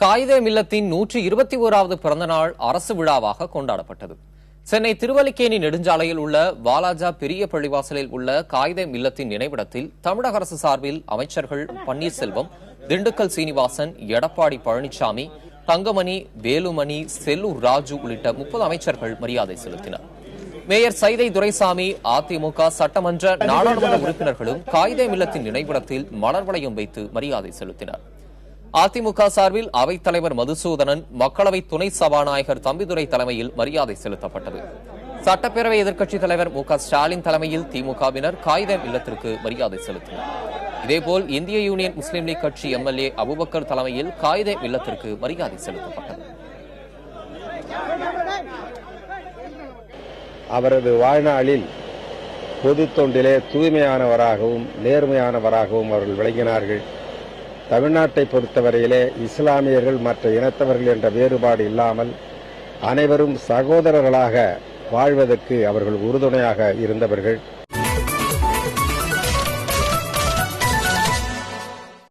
காயிதே மில்லத்தின் 121வது பிறந்தநாள் அரசு விழாவாக கொண்டாடப்பட்டது. சென்னை திருவல்லிக்கேணி நெடுஞ்சாலையில் உள்ள வாலாஜா பெரிய பள்ளிவாசலில் உள்ள காயிதே மில்லத்தின் நினைவிடத்தில் தமிழக அரசு சார்பில் அமைச்சர்கள் பன்னீர்செல்வம், திண்டுக்கல் சீனிவாசன், எடப்பாடி பழனிசாமி, தங்கமணி, வேலுமணி, செல்லூர் ராஜு உள்ளிட்ட 30 அமைச்சர்கள் மரியாதை செலுத்தினர். மேயர் சைதை துரைசாமி, அதிமுக சட்டமன்ற நாடாளுமன்ற உறுப்பினர்களும் காயிதே மில்லத்தின் நினைவிடத்தில் மலர் வளையம் வைத்து மரியாதை செலுத்தினர். அதிமுக சார்பில் அவைத் தலைவர் மதுசூதனன், மக்களவை துணை சபாநாயகர் தம்பிதுரை தலைமையில் மரியாதை செலுத்தப்பட்டது. சட்டப்பேரவை எதிர்க்கட்சித் தலைவர் மு.க.ஸ்டாலின் தலைமையில் திமுகவினர் காயிதே இல்லத்திற்கு மரியாதை செலுத்தினர். இதேபோல் இந்திய யூனியன் முஸ்லீம் லீக் கட்சி எம்எல்ஏ அபுபக்கர் தலைமையில் காயிதே இல்லத்திற்கு மரியாதை செலுத்தப்பட்டது. அவரது வாழ்நாளில் பொது தொண்டிலே தூய்மையானவராகவும் நேர்மையானவராகவும் அவர்கள் விளங்கினார்கள். தமிழ்நாட்டை பொறுத்தவரையிலே இஸ்லாமியர்கள் மற்ற இனத்தவர்கள் என்ற வேறுபாடு இல்லாமல் அனைவரும் சகோதரர்களாக வாழ்வதற்கு அவர்கள் உறுதுணையாக இருந்தவர்கள்.